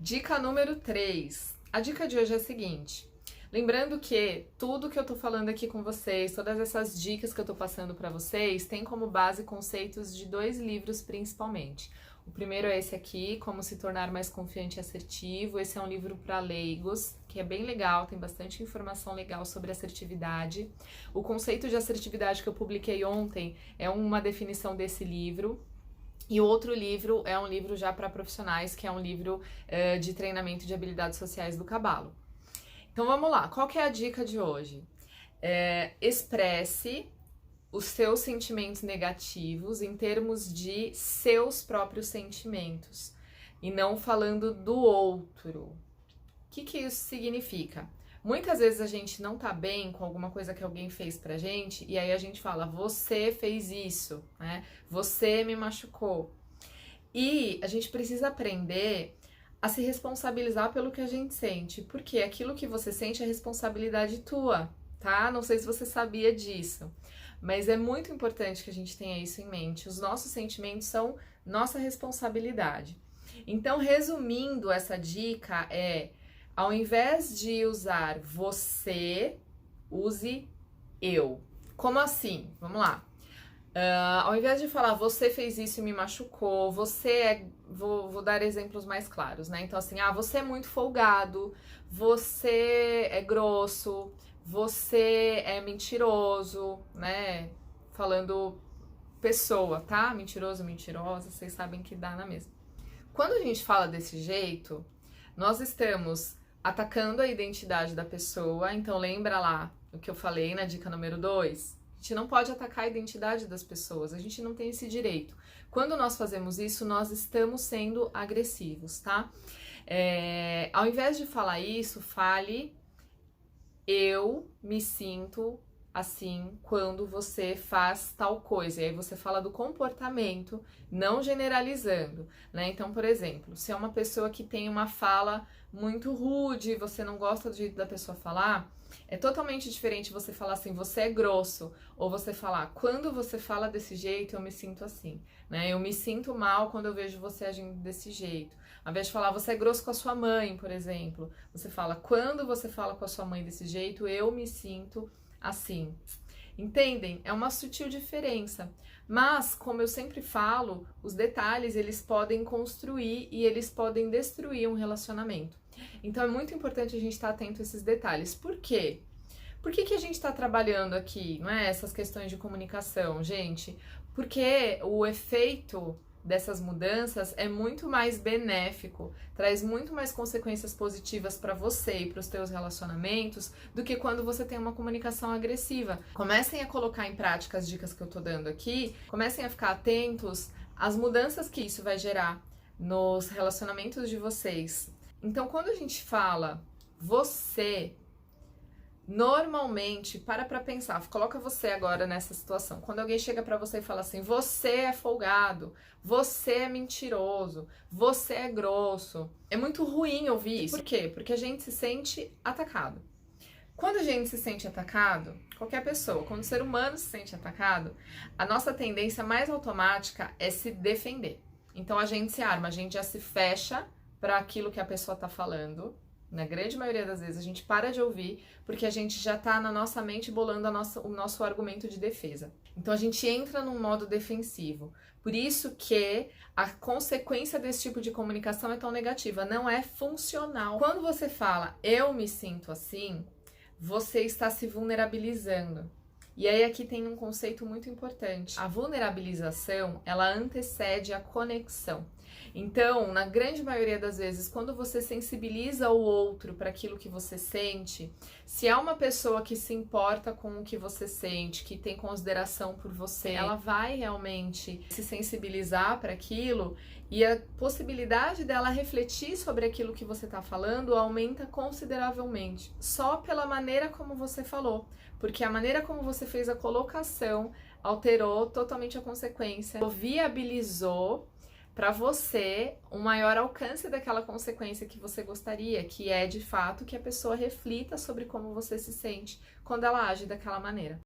Dica número 3. A dica de hoje é a seguinte. Lembrando que tudo que eu tô falando aqui com vocês, todas essas dicas que eu tô passando pra vocês, tem como base conceitos de 2 livros principalmente. O primeiro é esse aqui, Como se tornar mais confiante e assertivo. Esse é um livro para leigos, que é bem legal, tem bastante informação legal sobre assertividade. O conceito de assertividade que eu publiquei ontem é uma definição desse livro. E o outro livro é um livro já para profissionais, que é um livro de treinamento de habilidades sociais do Cabalo. Então vamos lá, qual que é a dica de hoje? Expresse os seus sentimentos negativos em termos de seus próprios sentimentos e não falando do outro. O que isso significa? Muitas vezes a gente não tá bem com alguma coisa que alguém fez pra gente e aí a gente fala, você fez isso, né? Você me machucou. E a gente precisa aprender a se responsabilizar pelo que a gente sente, porque aquilo que você sente é responsabilidade tua, tá? Não sei se você sabia disso, mas é muito importante que a gente tenha isso em mente. Os nossos sentimentos são nossa responsabilidade. Então, resumindo essa dica ao invés de usar você, use eu. Como assim? Vamos lá. Ao invés de falar você fez isso e me machucou, vou dar exemplos mais claros, né? Então assim, você é muito folgado, você é grosso, você é mentiroso, né? Falando pessoa, tá? Mentiroso, mentirosa, vocês sabem que dá na mesma. Quando a gente fala desse jeito, nós estamos atacando a identidade da pessoa, então lembra lá o que eu falei na dica número 2? A gente não pode atacar a identidade das pessoas, a gente não tem esse direito. Quando nós fazemos isso, nós estamos sendo agressivos, tá? Ao invés de falar isso, fale eu me sinto assim quando você faz tal coisa. E aí você fala do comportamento, não generalizando, né? Então, por exemplo, se é uma pessoa que tem uma fala muito rude, você não gosta do jeito da pessoa falar, é totalmente diferente você falar assim, você é grosso, ou você falar, quando você fala desse jeito, eu me sinto assim, né? Eu me sinto mal quando eu vejo você agindo desse jeito. Ao invés de falar, você é grosso com a sua mãe, por exemplo, você fala, quando você fala com a sua mãe desse jeito, eu me sinto assim. Entendem? É uma sutil diferença. Mas, como eu sempre falo, os detalhes, eles podem construir e eles podem destruir um relacionamento. Então, é muito importante a gente estar atento a esses detalhes. Por quê? Por que a gente está trabalhando aqui, não é? Essas questões de comunicação, gente? Porque o efeito dessas mudanças é muito mais benéfico, traz muito mais consequências positivas para você e para os teus relacionamentos do que quando você tem uma comunicação agressiva. Comecem a colocar em prática as dicas que eu tô dando aqui, comecem a ficar atentos às mudanças que isso vai gerar nos relacionamentos de vocês. Então, quando a gente fala você, normalmente, para pensar, coloca você agora nessa situação. Quando alguém chega pra você e fala assim, você é folgado, você é mentiroso, você é grosso. É muito ruim ouvir isso. Por quê? Porque a gente se sente atacado. Quando a gente se sente atacado, qualquer pessoa, quando o ser humano se sente atacado, a nossa tendência mais automática é se defender. Então a gente se arma, a gente já se fecha para aquilo que a pessoa tá falando. Na grande maioria das vezes a gente para de ouvir porque a gente já tá na nossa mente bolando o nosso argumento de defesa. Então a gente entra num modo defensivo. Por isso que a consequência desse tipo de comunicação é tão negativa, não é funcional. Quando você fala eu me sinto assim, você está se vulnerabilizando. E aí aqui tem um conceito muito importante. A vulnerabilização, ela antecede a conexão. Então, na grande maioria das vezes, quando você sensibiliza o outro para aquilo que você sente, se é uma pessoa que se importa com o que você sente, que tem consideração por você, ela vai realmente se sensibilizar para aquilo e a possibilidade dela refletir sobre aquilo que você está falando aumenta consideravelmente, só pela maneira como você falou, porque a maneira como você fez a colocação alterou totalmente a consequência, viabilizou para você um maior alcance daquela consequência que você gostaria, que é de fato que a pessoa reflita sobre como você se sente quando ela age daquela maneira.